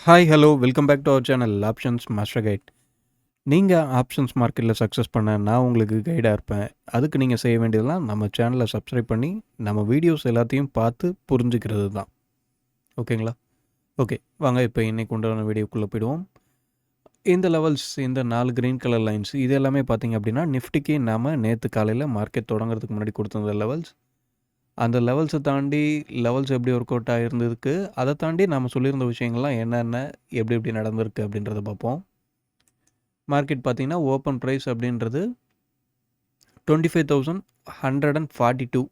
Hi hello welcome back to our channel options master guide. நீங்கள் options மார்க்கெட்டில் success பண்ண நான் உங்களுக்கு கைடாக இருப்பேன். அதுக்கு நீங்கள் செய்ய வேண்டியதெல்லாம் நம்ம சேனலை சப்ஸ்கிரைப் பண்ணி நம்ம வீடியோஸ் எல்லாத்தையும் பார்த்து புரிஞ்சுக்கிறது தான். ஓகேங்களா? ஓகே, வாங்க இப்போ இன்றைக்கு உண்டான வீடியோக்குள்ளே போயிடுவோம். இந்த லெவல்ஸ், இந்த 4 க்ரீன் கலர் லைன்ஸ் இது எல்லாமே பார்த்திங்க அப்படின்னா நிஃப்டிக்கு நாம் நேற்று காலையில் மார்க்கெட் தொடங்குறதுக்கு முன்னாடி கொடுத்துருந்த லெவல்ஸ். அந்த லெவல்ஸை தாண்டி லெவல்ஸ் எப்படி ஒர்க் அவுட் ஆகிருந்ததுக்கு, அதை தாண்டி நம்ம சொல்லியிருந்த விஷயங்கள்லாம் என்னென்ன, எப்படி எப்படி நடந்திருக்கு அப்படின்றத பார்ப்போம். மார்க்கெட் பார்த்திங்கன்னா ஓப்பன் ப்ரைஸ் அப்படின்றது 25,142.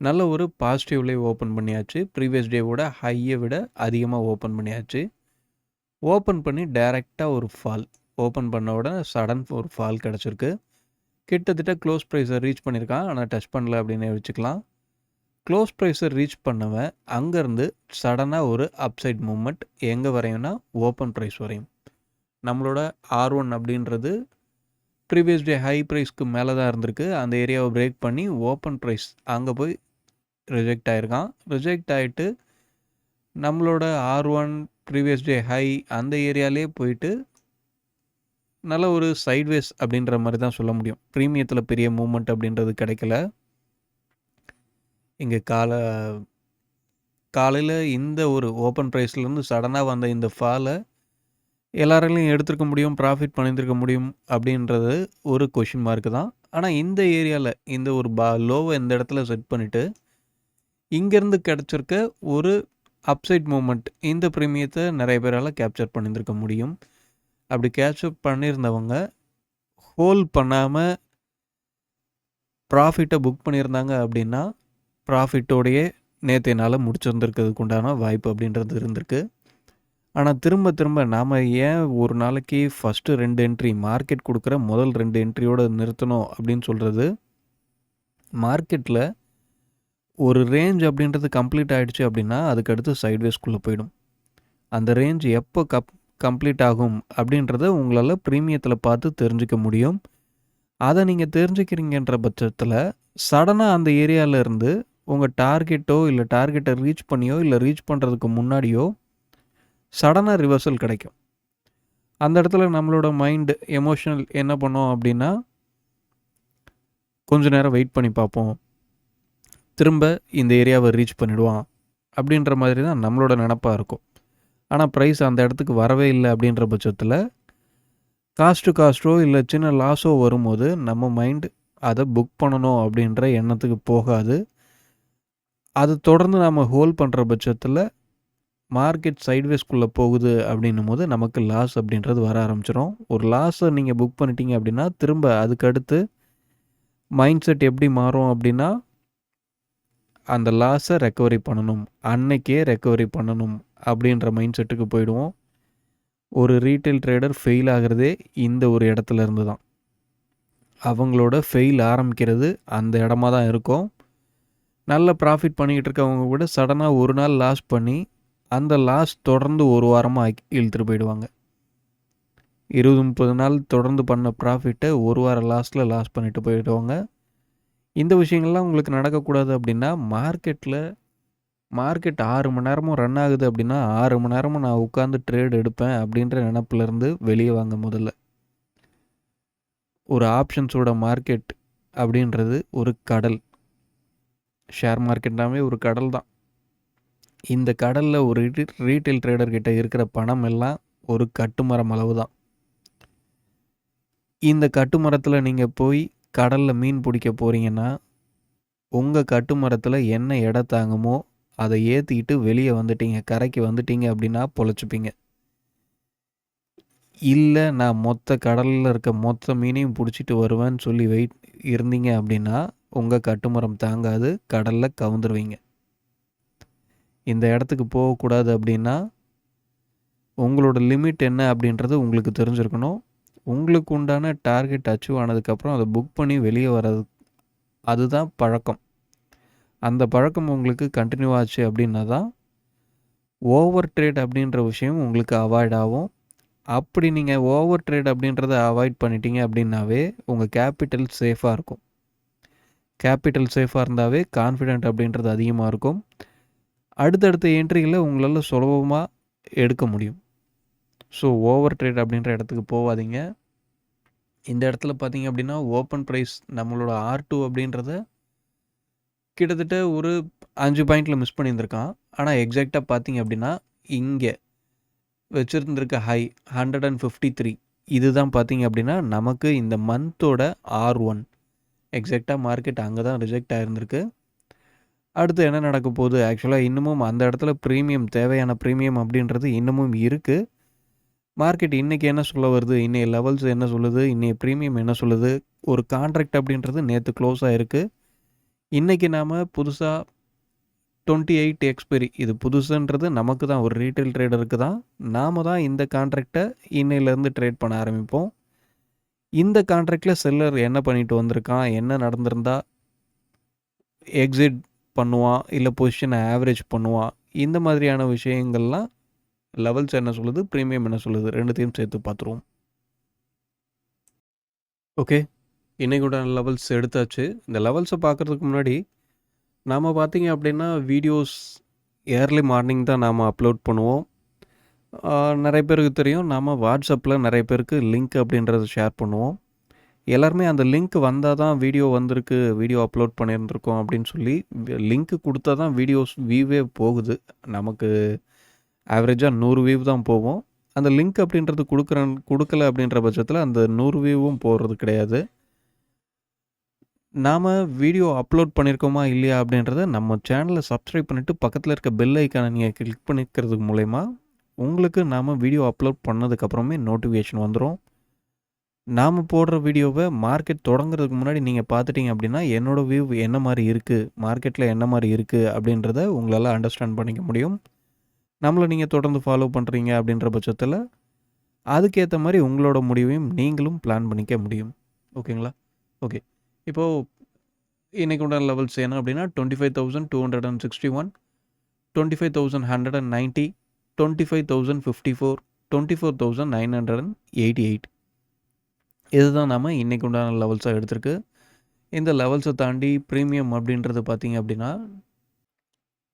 நல்ல ஒரு பாசிட்டிவ்லேயே ஓப்பன் பண்ணியாச்சு. ப்ரீவியஸ் டேவோட ஹையை விட அதிகமாக ஓப்பன் பண்ணியாச்சு. ஓப்பன் பண்ணி டைரெக்டாக ஒரு ஃபால், ஓப்பன் பண்ண உடனே சடன் ஒரு ஃபால் கிடச்சிருக்கு. கிட்டத்தட்ட க்ளோஸ் ப்ரைஸை ரீச் பண்ணியிருக்கான், ஆனால் டச் பண்ணல அப்படின்னு வச்சுக்கலாம். க்ளோஸ் ப்ரைஸை ரீச் பண்ணவன் அங்கேருந்து சடனாக ஒரு அப்சைட் மூமெண்ட் எங்கே வரையும்னா ஓப்பன் ப்ரைஸ் வரையும். நம்மளோட R1 அப்படின்றது ப்ரீவியஸ் டே ஹை ப்ரைஸ்க்கு மேலே தான் இருந்திருக்கு. அந்த ஏரியாவை பிரேக் பண்ணி ஓப்பன் ப்ரைஸ் அங்கே போய் ரிஜெக்ட் ஆகிருக்கான். ரிஜெக்ட் ஆகிட்டு நம்மளோட R1 ப்ரீவியஸ் டே ஹை அந்த ஏரியாலே போயிட்டு நல்ல ஒரு சைட்வேஸ் அப்படின்ற மாதிரி தான் சொல்ல முடியும். ப்ரீமியத்தில் பெரிய மூமெண்ட் அப்படின்றது கிடைக்கல. இங்கே காலையில் இந்த ஒரு ஓப்பன் ப்ரைஸ்லேருந்து சடனாக வந்த இந்த ஃபாலை எல்லாராலையும் எடுத்துருக்க முடியும், ப்ராஃபிட் பண்ணியிருக்க முடியும் அப்படின்றது ஒரு கொஷின் மார்க்கு தான். ஆனால் இந்த ஏரியாவில் இந்த ஒரு லோவை இந்த இடத்துல செட் பண்ணிவிட்டு இங்கேருந்து கிடச்சிருக்க ஒரு அப்சைட் மூமெண்ட், இந்த ப்ரீமியத்தை நிறைய பேரால் கேப்சர் பண்ணியிருக்க முடியும். அப்படி கேப்சர் பண்ணியிருந்தவங்க ஹோல்ட் பண்ணாமல் ப்ராஃபிட்டை புக் பண்ணியிருந்தாங்க அப்படின்னா ப்ராஃபிட்டோடையே நேற்றைய நாள் முடிச்சிருந்துருக்கிறதுக்கு உண்டான வாய்ப்பு அப்படின்றது இருந்திருக்கு. ஆனால் திரும்ப நாம் ஏன் ஒரு நாளைக்கு ஃபஸ்ட்டு 2 என்ட்ரி மார்க்கெட் கொடுக்குற முதல் 2 என்ட்ரியோடு நிறுத்தணும் அப்படின்னு சொல்கிறது, மார்க்கெட்டில் ஒரு ரேஞ்ச் அப்படின்றது கம்ப்ளீட் ஆகிடுச்சு அப்படின்னா அதுக்கடுத்து சைட்வேஸ்குள்ளே போயிடும். அந்த ரேஞ்ச் எப்போ கம்ப்ளீட் ஆகும் அப்படின்றத உங்களால் ப்ரீமியத்தில் பார்த்து தெரிஞ்சிக்க முடியும். அதை நீங்கள் தெரிஞ்சுக்கிறீங்கன்ற பட்சத்தில் சடனாக அந்த ஏரியாவிலேருந்து உங்கள் டார்கெட்டோ இல்லை டார்கெட்டை ரீச் பண்ணியோ இல்லை ரீச் பண்ணுறதுக்கு முன்னாடியோ சடனாக ரிவர்சல் கிடைக்கும். அந்த இடத்துல நம்மளோட மைண்டு எமோஷனல் என்ன பண்ணோம் அப்படின்னா கொஞ்ச நேரம் வெயிட் பண்ணி பார்ப்போம், திரும்ப இந்த ஏரியாவை ரீச் பண்ணிவிடுவான் அப்படின்ற மாதிரி தான் நம்மளோட நினப்பாக இருக்கும். ஆனால் ப்ரைஸ் அந்த இடத்துக்கு வரவே இல்லை அப்படின்ற பட்சத்தில் காஸ்ட்டோ இல்லை சின்ன லாஸோ வரும்போது நம்ம மைண்டு அதை புக் பண்ணணும் அப்படின்ற எண்ணத்துக்கு போகாது. அது தொடர்ந்து நம்ம ஹோல்ட் பண்ணுற பட்சத்தில் மார்க்கெட் சைட்வேஸ்குள்ளே போகுது அப்படின்னும் போது நமக்கு லாஸ் அப்படின்றது வர ஆரம்பிச்சிடும். ஒரு லாஸை நீங்கள் புக் பண்ணிட்டீங்க அப்படின்னா திரும்ப அதுக்கடுத்து மைண்ட் செட் எப்படி மாறும் அப்படின்னா அந்த லாஸை ரெக்கவரி பண்ணணும், அன்னைக்கே ரெக்கவரி பண்ணணும் அப்படின்ற மைண்ட் செட்டுக்கு போயிடுவோம். ஒரு ரீட்டைல் ட்ரேடர் ஃபெயில் ஆகிறதே இந்த ஒரு இடத்துல இருந்து தான். அவங்களோட ஃபெயில் ஆரம்பிக்கிறது அந்த இடமா தான் இருக்கும். நல்ல ப்ராஃபிட் பண்ணிக்கிட்டு இருக்கவங்க கூட சடனாக ஒரு நாள் லாஸ் பண்ணி அந்த லாஸ் தொடர்ந்து ஒரு வாரமாக இழுத்துட்டு போயிடுவாங்க. 20-30 நாள் தொடர்ந்து பண்ண ப்ராஃபிட்டை ஒரு வாரம் லாஸில் லாஸ் பண்ணிட்டு போயிடுவாங்க. இந்த விஷயங்கள்லாம் உங்களுக்கு நடக்கக்கூடாது அப்படின்னா மார்க்கெட் 6 மணி நேரமும் ரன் ஆகுது அப்படின்னா 6 மணி நேரமும் நான் உட்காந்து ட்ரேட் எடுப்பேன் அப்படின்ற நினப்பிலேருந்து வெளியே வாங்க. முதல்ல ஒரு ஆப்ஷன்ஸோட மார்க்கெட் அப்படின்றது ஒரு கடல். ஷேர் மார்க்கெட்னாவே ஒரு கடல் தான். இந்த கடலில் ஒரு ரீட்டைல் ட்ரேடர்கிட்ட இருக்கிற பணம் எல்லாம் ஒரு கட்டுமரம் அளவு தான். இந்த கட்டுமரத்தில் நீங்கள் போய் கடலில் மீன் பிடிக்க போகிறீங்கன்னா உங்கள் கட்டுமரத்தில் என்ன எடை தாங்குமோ அதை ஏற்றிக்கிட்டு வெளியே வந்துட்டீங்க, கரைக்கு வந்துட்டீங்க அப்படின்னா பொழைச்சிப்பீங்க. இல்லை நான் மொத்த கடலில் இருக்க மொத்த மீனையும் பிடிச்சிட்டு வருவேன்னு சொல்லி இருந்தீங்க அப்படின்னா உங்கள் கட்டுமரம் தாங்காது, கடலில் கவுந்துருவீங்க. இந்த இடத்துக்கு போகக்கூடாது அப்படின்னா உங்களோட லிமிட் என்ன அப்படின்றது உங்களுக்கு தெரிஞ்சிருக்கணும். உங்களுக்கு உண்டான டார்கெட் அச்சீவ் ஆனதுக்கப்புறம் அதை புக் பண்ணி வெளியே வர்றது, அதுதான் பழக்கம். அந்த பழக்கம் உங்களுக்கு கண்டினியூ ஆச்சு அப்படின்னா தான் ஓவர் ட்ரேட் அப்படின்ற விஷயம் உங்களுக்கு அவாய்ட் ஆகும். அப்படி நீங்கள் ஓவர் ட்ரேட் அப்படின்றத அவாய்ட் பண்ணிட்டீங்க அப்படின்னாவே உங்கள் கேபிட்டல் சேஃபாக இருக்கும். கேபிட்டல் சேஃபாக இருந்தாவே கான்ஃபிடென்ட் அப்படின்றது அதிகமாக இருக்கும். அடுத்தடுத்த என்ட்ரிகளை உங்களால் சுலபமாக எடுக்க முடியும். ஸோ ஓவர் ட்ரேட் அப்படின்ற இடத்துக்கு போகாதீங்க. இந்த இடத்துல பார்த்தீங்க அப்படின்னா ஓப்பன் ப்ரைஸ் நம்மளோட R2 அப்படின்றத கிட்டத்தட்ட ஒரு 5 பாயிண்டில் மிஸ் பண்ணியிருந்திருக்கான். ஆனால் எக்ஸாக்டாக பார்த்தீங்க அப்படின்னா இங்கே வச்சுருந்துருக்க ஹை 153 இதுதான் பார்த்தீங்க அப்படின்னா நமக்கு இந்த மந்தோட R1. எக்ஸாக்டாக மார்க்கெட் அங்கே தான் ரிஜெக்ட் ஆகிருந்திருக்கு. அடுத்து என்ன நடக்க போகுது? ஆக்சுவலாக இன்னமும் அந்த இடத்துல ப்ரீமியம் தேவையான ப்ரீமியம் அப்படின்றது இன்னமும் இருக்குது. மார்க்கெட் இன்றைக்கி என்ன சொல்ல வருது, இன்றைய லெவல்ஸ் என்ன சொல்லுது, இன்றைய ப்ரீமியம் என்ன சொல்லுது, ஒரு கான்ட்ராக்ட் அப்படின்றது நேற்று க்ளோஸ் ஆகிருக்கு. இன்றைக்கி நாம் புதுசாக 28 எக்ஸ்பைரி, இது புதுசுன்றது நமக்கு தான், ஒரு ரீட்டைல் ட்ரேடருக்கு தான். நாம் தான் இந்த கான்ட்ராக்டை இன்னையிலேருந்து ட்ரேட் பண்ண ஆரம்பிப்போம். இந்த கான்ட்ராக்டில் செல்லர் என்ன பண்ணிட்டு வந்திருக்கான், என்ன நடந்திருந்தா எக்ஸிட் பண்ணுவான், இல்லை பொசிஷனை ஆவரேஜ் பண்ணுவான், இந்த மாதிரியான விஷயங்கள்லாம் லெவல்ஸ் என்ன சொல்லுது, ப்ரீமியம் என்ன சொல்லுது, ரெண்டுத்தையும் சேர்த்து பார்த்துருவோம். ஓகே, இன்றைக்கூட லெவல்ஸ் எடுத்தாச்சு. இந்த லெவல்ஸை பார்க்குறதுக்கு முன்னாடி நாம் பார்த்தீங்க அப்படின்னா வீடியோஸ் ஏர்லி மார்னிங் தான் நாம் அப்லோட் பண்ணுவோம். நிறைய பேருக்கு தெரியும், நாம் வாட்ஸ்அப்பில் நிறைய பேருக்கு லிங்க் அப்படின்றத ஷேர் பண்ணுவோம். எல்லாருமே அந்த லிங்க் வந்தால் தான் வீடியோ வந்திருக்கு, வீடியோ அப்லோட் பண்ணியிருந்திருக்கோம் அப்படின்னு சொல்லி லிங்க்கு கொடுத்தா தான் வீடியோஸ் வியூவே போகுது. நமக்கு ஆவரேஜாக 100 வியூ தான் போகும். அந்த லிங்க் அப்படின்றது கொடுக்கல அப்படின்ற பட்சத்தில் அந்த 100 வியூவும் போகிறது கிடையாது. நாம் வீடியோ அப்லோட் பண்ணியிருக்கோமா இல்லையா அப்படின்றத நம்ம சேனலை சப்ஸ்கிரைப் பண்ணிவிட்டு பக்கத்தில் இருக்க பெல் ஐக்கானை நீங்கள் கிளிக் பண்ணிக்கிறதுக்கு மூலயமா உங்களுக்கு நாம் வீடியோ அப்லோட் பண்ணதுக்கப்புறமே நோட்டிஃபிகேஷன் வந்துடும். நாம் போடுற வீடியோவை மார்க்கெட் தொடங்குறதுக்கு முன்னாடி நீங்கள் பார்த்துட்டிங்க அப்படின்னா என்னோடய வியூ என்ன மாதிரி இருக்குது, மார்க்கெட்டில் என்ன மாதிரி இருக்குது அப்படின்றத உங்களால் அண்டர்ஸ்டாண்ட் பண்ணிக்க முடியும். நம்மளை நீங்கள் தொடர்ந்து ஃபாலோ பண்ணுறீங்க அப்படின்ற பட்சத்தில் அதுக்கேற்ற மாதிரி உங்களோட முடிவையும் நீங்களும் பிளான் பண்ணிக்க முடியும். ஓகேங்களா? ஓகே, இப்போது இன்றைக்கு உண்டான லெவல்ஸ் என்ன அப்படின்னா 25,261, 25,190, 25,054, 24,988 இதுதான் நாம் இன்றைக்கு உண்டான லெவல்ஸாக எடுத்திருக்கு. இந்த லெவல்ஸை தாண்டி ப்ரீமியம் அப்படின்றது பார்த்திங்க அப்படின்னா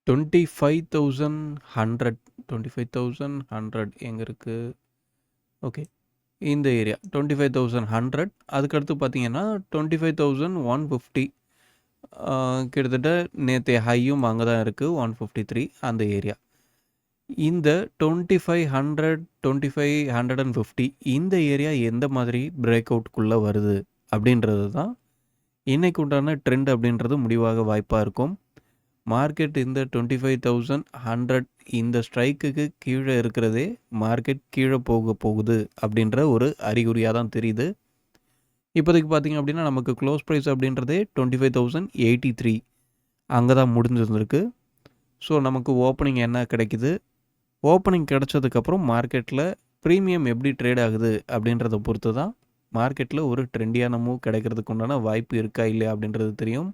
25,100 எங்கே இருக்குது? ஓகே, இந்த ஏரியா 25,100. அதுக்கடுத்து பார்த்தீங்கன்னா 25,150 கிட்டத்தட்ட நேற்றைய ஹையும் அங்கே தான் இருக்குது 153 அந்த ஏரியா. இந்த 2500, 2550 இந்த ஏரியா எந்த மாதிரி பிரேக் அவுட்குள்ளே வருது அப்படின்றது தான் இன்றைக்கு உண்டான ட்ரெண்ட் அப்படின்றது முடிவாக வாய்ப்பாக இருக்கும். மார்க்கெட் இந்த 25,100 இந்த ஸ்ட்ரைக்குக்கு கீழே இருக்கிறதே மார்க்கெட் கீழே போகுது அப்படின்ற ஒரு அறிகுறியாக தான் தெரியுது. இப்போதைக்கு பார்த்திங்க அப்படின்னா நமக்கு க்ளோஸ் ப்ரைஸ் அப்படின்றதே 25,083 அங்கே தான் முடிஞ்சிருந்துருக்கு. ஸோ நமக்கு ஓப்பனிங் என்ன கிடைக்குது, ஓப்பனிங் கிடைச்சதுக்கப்புறம் மார்க்கெட்டில் ப்ரீமியம் எப்படி ட்ரேட் ஆகுது அப்படின்றத பொறுத்து தான் மார்க்கெட்டில் ஒரு ட்ரெண்டியான மூவ் கிடைக்கிறதுக்கு உண்டான வாய்ப்பு இருக்கா இல்லையா அப்படின்றது தெரியும்.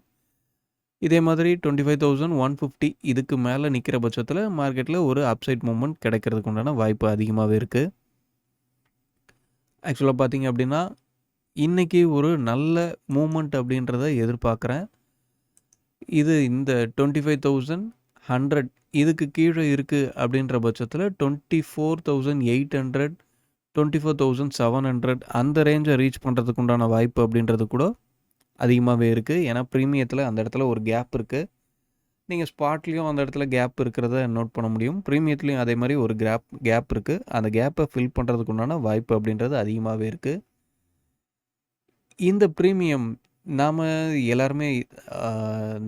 இதே மாதிரி 25,150 இதுக்கு மேலே நிற்கிற பட்சத்தில் மார்க்கெட்டில் ஒரு அப்சைட் மூமெண்ட் கிடைக்கிறதுக்கு உண்டான வாய்ப்பு அதிகமாகவே இருக்குது. ஆக்சுவலாக பார்த்தீங்க அப்படின்னா இன்றைக்கி ஒரு நல்ல மூமெண்ட் அப்படின்றத எதிர்பார்க்குறேன். இது இந்த 25,100 இதுக்கு கீழே இருக்குது அப்படின்ற பட்சத்தில் 24,800, 24,700 அந்த ரேஞ்சை ரீச் பண்ணுறதுக்கு உண்டான வாய்ப்பு அப்படின்றது கூட அதிகமாகவே இருக்குது. ஏன்னா ப்ரீமியத்தில் அந்த இடத்துல ஒரு கேப் இருக்குது. நீங்கள் ஸ்பாட்லேயும் அந்த இடத்துல கேப் இருக்கிறத நோட் பண்ண முடியும். ப்ரீமியத்துலேயும் அதே மாதிரி ஒரு கேப் இருக்குது. அந்த கேப்பை ஃபில் பண்ணுறதுக்கு உண்டான வாய்ப்பு அப்படின்றது அதிகமாகவே இருக்குது. இந்த ப்ரீமியம் நாம் எல்லாருமே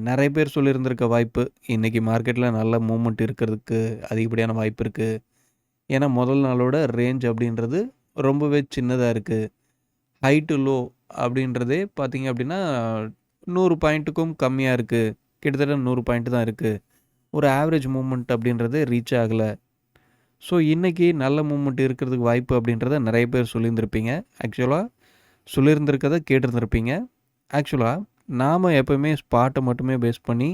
நிறைய பேர் சொல்லியிருந்திருக்க வாய்ப்பு இன்றைக்கி மார்க்கெட்டில் நல்ல மூமெண்ட் இருக்கிறதுக்கு அதிகப்படியான வாய்ப்பு இருக்குது. ஏன்னா முதல் நாளோட ரேஞ்ச் அப்படின்றது ரொம்பவே சின்னதாக இருக்குது. ஹை டு லோ அப்படின்றதே பார்த்திங்க அப்படின்னா 100 பாயிண்ட்டுக்கும் கம்மியாக இருக்குது. கிட்டத்தட்ட 100 பாயிண்ட் தான் இருக்குது. ஒரு ஆவரேஜ் மூமெண்ட் அப்படின்றது ரீச் ஆகலை. ஸோ இன்றைக்கி நல்ல மூமெண்ட் இருக்கிறதுக்கு வாய்ப்பு அப்படின்றத நிறைய பேர் சொல்லியிருந்திருப்பீங்க. ஆக்சுவலாக சொல்லியிருந்திருக்கதை கேட்டிருந்திருப்பீங்க. ஆக்சுவலாக நாம் எப்போவுமே ஸ்பாட்டை மட்டுமே பேஸ் பண்ணி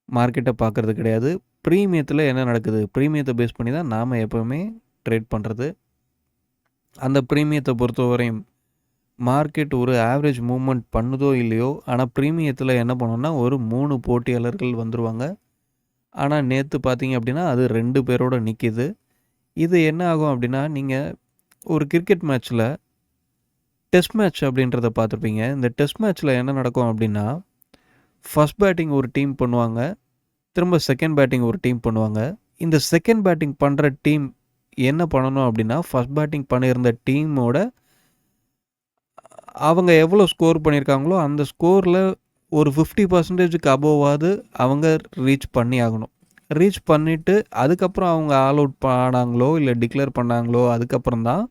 மார்க்கெட்டை பார்க்குறது கிடையாது. ப்ரீமியத்தில் என்ன நடக்குது, ப்ரீமியத்தை பேஸ் பண்ணி தான் நாம் எப்போவுமே ட்ரேட் பண்ணுறது. அந்த ப்ரீமியத்தை பொறுத்தவரையும் மார்க்கெட் ஒரு ஆவரேஜ் மூவ்மெண்ட் பண்ணுதோ இல்லையோ, ஆனால் ப்ரீமியத்தில் என்ன பண்ணோன்னா ஒரு 3 போட்டியாளர்கள் வந்துடுவாங்க. ஆனால் நேற்று பார்த்தீங்க அப்படின்னா அது 2 பேரோட நிற்கிது. இது என்ன ஆகும் அப்படின்னா, நீங்கள் ஒரு கிரிக்கெட் மேட்ச்சில் டெஸ்ட் மேட்ச் அப்படின்றத பார்த்துருப்பீங்க. இந்த டெஸ்ட் மேட்ச்சில் என்ன நடக்கும் அப்படின்னா, ஃபர்ஸ்ட் பேட்டிங் ஒரு டீம் பண்ணுவாங்க. திரும்ப செகண்ட் பேட்டிங் ஒரு டீம் பண்ணுவாங்க. இந்த செகண்ட் பேட்டிங் பண்ணுற டீம் என்ன பண்ணணும் அப்படின்னா, ஃபர்ஸ்ட் பேட்டிங் பண்ணியிருந்த டீமோட அவங்க எவ்வளோ ஸ்கோர் பண்ணியிருக்காங்களோ, அந்த ஸ்கோரில் ஒரு 50%க்கு அபோவாவது அவங்க ரீச் பண்ணி ஆகணும். ரீச் பண்ணிவிட்டு அதுக்கப்புறம் அவங்க ஆல் அவுட் ஆனாங்களோ இல்லை டிக்ளேர் பண்ணாங்களோ, அதுக்கப்புறம் தான்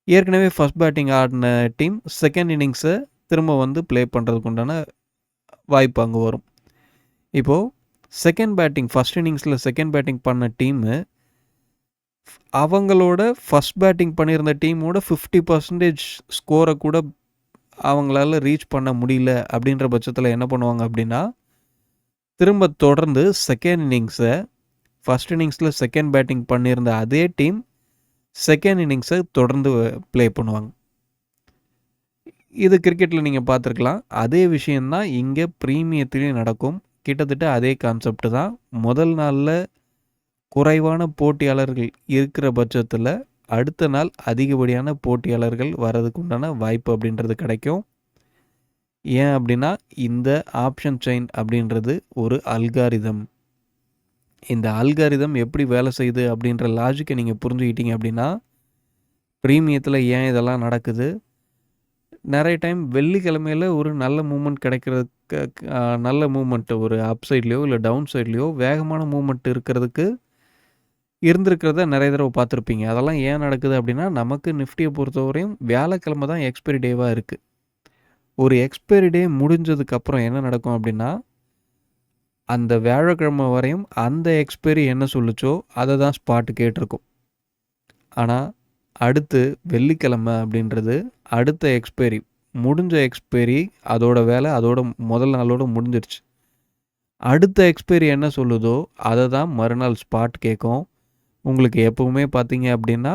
ஏற்கனவே ஃபர்ஸ்ட் பேட்டிங் ஆடின டீம் செகண்ட் இன்னிங்ஸை திரும்ப வந்து ப்ளே பண்ணுறதுக்கு உண்டான வாய்ப்பு அங்கே வரும். இப்போது செகண்ட் பேட்டிங் ஃபர்ஸ்ட் இன்னிங்ஸில் செகண்ட் பேட்டிங் பண்ண டீமு அவங்களோட ஃபர்ஸ்ட் பேட்டிங் பண்ணியிருந்த டீமோட 50% ஸ்கோரை கூட அவங்களால ரீச் பண்ண முடியல அப்படின்ற பட்சத்தில் என்ன பண்ணுவாங்க அப்படின்னா, திரும்ப தொடர்ந்து செகண்ட் இன்னிங்ஸை ஃபர்ஸ்ட் இன்னிங்ஸில் செகண்ட் பேட்டிங் பண்ணியிருந்த அதே டீம் செகண்ட் இன்னிங்ஸை தொடர்ந்து ப்ளே பண்ணுவாங்க. இது கிரிக்கெட்டில் நீங்கள் பார்த்துருக்கலாம். அதே விஷயந்தான் இங்கே ப்ரீமியத்துலேயும் நடக்கும். கிட்டத்தட்ட அதே கான்செப்ட் தான். முதல் நாளில் குறைவான போட்டியாளர்கள் இருக்கிற பட்சத்தில் அடுத்த நாள் அதிகப்படியான போட்டியாளர்கள் வர்றதுக்கு உண்டான வாய்ப்பு அப்படின்றது கிடைக்கும். ஏன் அப்படின்னா, இந்த ஆப்ஷன் செயின் அப்படின்றது ஒரு அல்காரிதம். இந்த அல்காரிதம் எப்படி வேலை செய்யுது அப்படின்ற லாஜிக்கை நீங்கள் புரிஞ்சுக்கிட்டீங்க அப்படின்னா, ப்ரீமியத்தில் ஏன் இதெல்லாம் நடக்குது, நிறைய டைம் வெள்ளிக்கிழமையில் ஒரு நல்ல மூமெண்ட் கிடைக்கிறதுக்கு நல்ல மூமெண்ட் ஒரு அப் சைட்லேயோ இல்லை டவுன் சைட்லேயோ வேகமான மூமெண்ட் இருக்கிறதுக்கு இருந்திருக்கிறத நிறைய தடவை பார்த்துருப்பீங்க. அதெல்லாம் ஏன் நடக்குது அப்படின்னா, நமக்கு நிஃப்டியை பொறுத்தவரையும் வியாழக்கிழமை தான் எக்ஸ்பைரி டேவாக இருக்குது. ஒரு எக்ஸ்பைரி டே முடிஞ்சதுக்கப்புறம் என்ன நடக்கும் அப்படின்னா, அந்த வியாழக்கிழமை வரையும் அந்த எக்ஸ்பைரி என்ன சொல்லுச்சோ அதை தான் ஸ்பாட்டு கேட்டிருக்கும். ஆனால் அடுத்து வெள்ளிக்கிழமை அப்படின்றது அடுத்த எக்ஸ்பைரி முடிஞ்ச எக்ஸ்பைரி அதோட வேலை அதோட முதல் நாளோட முடிஞ்சிருச்சு. அடுத்த எக்ஸ்பைரி என்ன சொல்லுதோ அதை தான் மறுநாள் ஸ்பாட் கேட்கும். உங்களுக்கு எப்பவுமே பார்த்தீங்க அப்படின்னா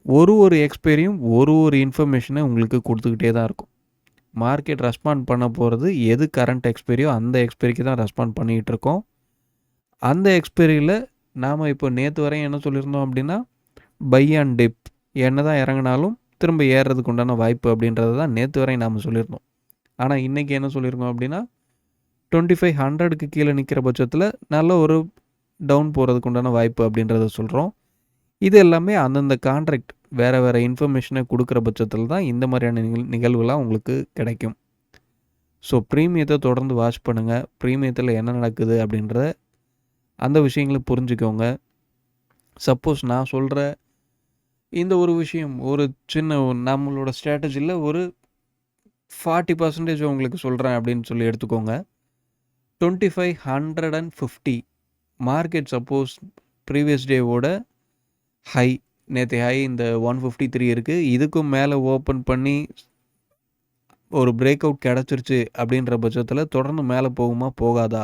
ஒரு எக்ஸ்பைரியும் ஒரு இன்ஃபர்மேஷனை உங்களுக்கு கொடுத்துக்கிட்டே தான் இருக்கும். மார்க்கெட் ரெஸ்பாண்ட் பண்ண போகிறது எது கரண்ட் எக்ஸ்பைரியோ அந்த எக்ஸ்பைரிக்கு தான் ரெஸ்பாண்ட் பண்ணிகிட்டு இருக்கோம். அந்த எக்ஸ்பைரியில் நாம் இப்போ நேற்று வரையும் என்ன சொல்லியிருந்தோம் அப்படின்னா, பை அண்ட் டிப் என்ன தான் இறங்கினாலும் திரும்ப ஏறுறதுக்கு உண்டான வாய்ப்பு அப்படின்றது தான் நேற்று வரையும் நாம் சொல்லியிருந்தோம். ஆனால் இன்றைக்கி என்ன சொல்லியிருக்கோம் அப்படின்னா, 2500க்கு கீழே நிற்கிற பட்சத்தில் நல்ல ஒரு டவுன் போகிறதுக்கு உண்டான வாய்ப்பு அப்படின்றத சொல்கிறோம். இது எல்லாமே அந்தந்த கான்ட்ராக்ட் வேறு இன்ஃபர்மேஷனை கொடுக்குற பட்சத்தில் தான் இந்த மாதிரியான நிகழ்வுலாம் உங்களுக்கு கிடைக்கும். ஸோ ப்ரீமியத்தை தொடர்ந்து வாட்ச் பண்ணுங்கள். ப்ரீமியத்தில் என்ன நடக்குது அப்படின்ற அந்த விஷயங்களை புரிஞ்சுக்கோங்க. சப்போஸ் நான் சொல்கிற இந்த ஒரு விஷயம் ஒரு சின்ன நம்மளோட ஸ்ட்ராட்டஜியில் ஒரு 40% உங்களுக்கு சொல்கிறேன் அப்படின்னு சொல்லி எடுத்துக்கோங்க. 2550 மார்க்கெட் சப்போஸ் ப்ரீவியஸ் டேவோட ஹை நேற்று ஹை இந்த 153 இருக்குது. இதுக்கும் மேலே ஓப்பன் பண்ணி ஒரு பிரேக் அவுட் கிடச்சிருச்சு அப்படின்ற பட்சத்தில் தொடர்ந்து மேலே போகுமா போகாதா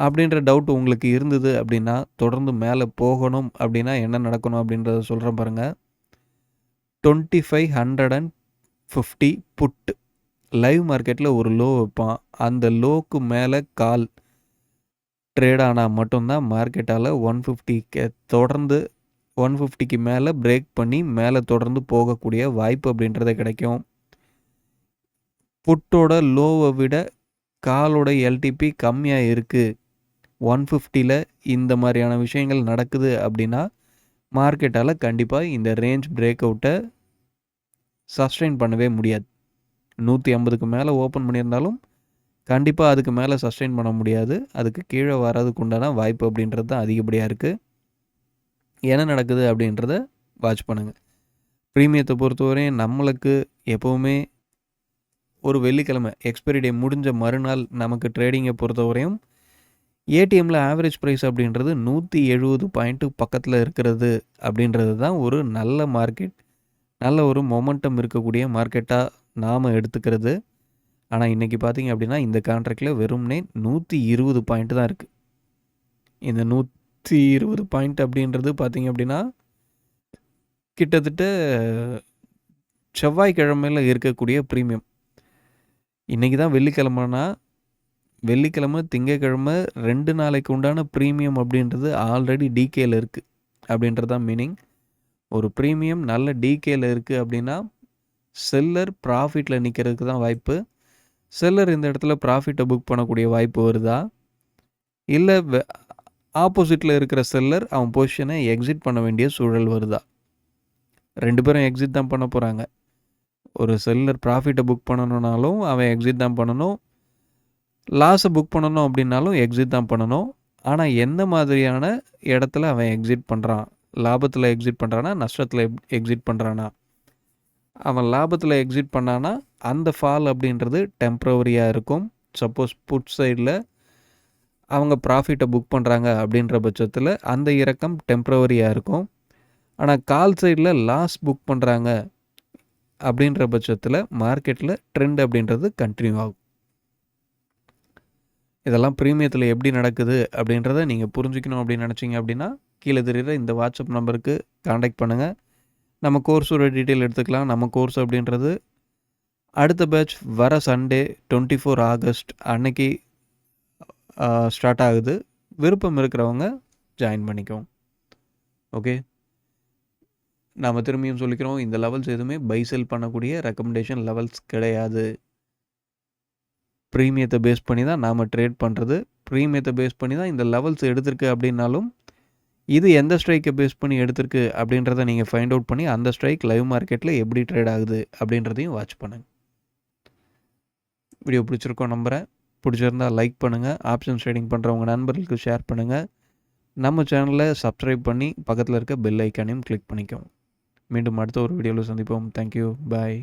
அப்படின்ற டவுட் உங்களுக்கு இருந்தது அப்படின்னா, தொடர்ந்து மேலே போகணும் அப்படின்னா என்ன நடக்கணும் அப்படின்றத சொல்கிறேன் பாருங்கள். 2550 புட் லைவ் மார்க்கெட்டில் ஒரு லோ வைப்பான். அந்த லோக்கு மேலே கால் ட்ரேட் ஆனால் மட்டும்தான் மார்க்கெட்டால் 150 தொடர்ந்து 150க்கு மேலே பிரேக் பண்ணி மேலே தொடர்ந்து போகக்கூடிய வாய்ப்பு அப்படின்றது கிடைக்கும். புட்டோட லோவை விட காலோட எல்டிபி கம்மியாக இருக்குது, 150ல் இந்த மாதிரியான விஷயங்கள் நடக்குது அப்படின்னா மார்க்கெட்டால் கண்டிப்பாக இந்த ரேஞ்ச் பிரேக் அவுட்டை சஸ்டெயின் பண்ணவே முடியாது. 150க்கு மேலே ஓப்பன் பண்ணியிருந்தாலும் கண்டிப்பாக அதுக்கு மேலே சஸ்டெயின் பண்ண முடியாது. அதுக்கு கீழே வர்றதுக்கு உண்டான வாய்ப்பு அப்படின்றது தான் அதிகப்படியாக இருக்குது. என்ன நடக்குது அப்படின்றத வாட்ச் பண்ணுங்கள். ப்ரீமியத்தை பொறுத்தவரையும் நம்மளுக்கு எப்போவுமே ஒரு வெள்ளிக்கிழமை எக்ஸ்பைரி டே முடிஞ்ச மறுநாள் நமக்கு ட்ரேடிங்கை பொறுத்தவரையும் ஏடிஎம்மில் ஆவரேஜ் ப்ரைஸ் அப்படின்றது 170 பாயிண்ட்டு பக்கத்தில் இருக்கிறது அப்படின்றது தான் ஒரு நல்ல மார்க்கெட், நல்ல ஒரு மொமெண்டம் இருக்கக்கூடிய மார்க்கெட்டாக நாம் எடுத்துக்கிறது. ஆனால் இன்றைக்கி பார்த்திங்க அப்படின்னா இந்த கான்ட்ராக்டில் வெறும்னே 120 பாயிண்ட் தான் இருக்குது. இந்த 120 பாயிண்ட் அப்படின்றது பார்த்திங்க அப்படின்னா கிட்டத்தட்ட செவ்வாய்க்கிழமையில் இருக்கக்கூடிய ப்ரீமியம். இன்றைக்கி தான் வெள்ளிக்கிழமைனா வெள்ளிக்கிழமை திங்கக்கிழமை 2 நாளைக்கு உண்டான ப்ரீமியம் அப்படின்றது ஆல்ரெடி டிகேல இருக்குது அப்படின்றது தான் மீனிங். ஒரு ப்ரீமியம் நல்ல டிகேல இருக்குது அப்படின்னா செல்லர் ப்ராஃபிட்டில் நிற்கிறதுக்கு தான் வாய்ப்பு. செல்லர் இந்த இடத்துல ப்ராஃபிட்டை புக் பண்ணக்கூடிய வாய்ப்பு வருதா, இல்லை ஆப்போசிட்டில் இருக்கிற செல்லர் அவன் பொசிஷனை எக்ஸிட் பண்ண வேண்டிய சூழல் வருதா? 2 பேரும் எக்ஸிட் தான் பண்ண போகிறாங்க. ஒரு செல்லர் ப்ராஃபிட்டை புக் பண்ணணுன்னாலும் அவன் எக்ஸிட் தான் பண்ணணும், லாஸை புக் பண்ணணும் அப்படின்னாலும் எக்ஸிட் தான் பண்ணணும். ஆனால் எந்த மாதிரியான இடத்துல அவன் எக்ஸிட் பண்ணுறான்? லாபத்தில் எக்ஸிட் பண்ணுறானா, நஷ்டத்தில் எக்ஸிட் பண்ணுறானா? அவன் லாபத்தில் எக்ஸிட் பண்ணானா அந்த ஃபால் அப்படின்றது டெம்ப்ரவரியாக இருக்கும். சப்போஸ் புட் சைடில் அவங்க ப்ராஃபிட்டை புக் பண்ணுறாங்க அப்படின்ற பட்சத்தில் அந்த இறக்கம் டெம்ப்ரவரியாக இருக்கும். ஆனால் கால் சைடில் லாஸ் புக் பண்ணுறாங்க அப்படின்ற பட்சத்தில் மார்க்கெட்டில் ட்ரெண்ட் அப்படின்றது கண்டினியூ ஆகும். இதெல்லாம் ப்ரீமியத்தில் எப்படி நடக்குது அப்படின்றத நீங்கள் புரிஞ்சுக்கணும் அப்படின்னு நினச்சிங்க அப்படின்னா கீழே தெரியுற இந்த வாட்ஸ்அப் நம்பருக்கு காண்டாக்ட் பண்ணுங்கள். நம்ம கோர்ஸோட டீட்டெயில் எடுத்துக்கலாம். நம்ம கோர்ஸ் அப்படின்றது அடுத்த பேட்ச் வர சண்டே 24 ஆகஸ்ட் அன்னைக்கு ஸ்டார்ட் ஆகுது. விருப்பம் இருக்கிறவங்க ஜாயின் பண்ணிக்கோங்க. ஓகே, நாம் திரும்பியும் சொல்லிக்கிறோம், இந்த லெவல்ஸ் எதுவுமே பை செல் பண்ணக்கூடிய ரெக்கமெண்டேஷன் லெவல்ஸ் கிடையாது. ப்ரீமியத்தை பேஸ் பண்ணி தான் நாம் ட்ரேட் பண்ணுறது. ப்ரீமியத்தை பேஸ் பண்ணி தான் இந்த லெவல்ஸ் எடுத்திருக்கு அப்படின்னாலும் இது எந்த ஸ்ட்ரைக்கை பேஸ் பண்ணி எடுத்திருக்கு அப்படின்றத நீங்கள் ஃபைண்ட் அவுட் பண்ணி அந்த ஸ்ட்ரைக் லைவ் மார்க்கெட்டில் எப்படி ட்ரேட் ஆகுது அப்படின்றதையும் வாட்ச் பண்ணுங்கள். வீடியோ பிடிச்சிருக்கோம் நம்புகிறேன். பிடிச்சிருந்தால் லைக் பண்ணுங்கள். ஆப்ஷன்ஸ் ட்ரேடிங் பண்ணுறவங்க நண்பர்களுக்கு ஷேர் பண்ணுங்கள். நம்ம சேனலை சப்ஸ்கிரைப் பண்ணி பக்கத்தில் இருக்க பெல் ஐக்கானையும் கிளிக் பண்ணிக்கோங்க. மீண்டும் அடுத்த ஒரு வீடியோவில் சந்திப்போம். தேங்க்யூ, பாய்.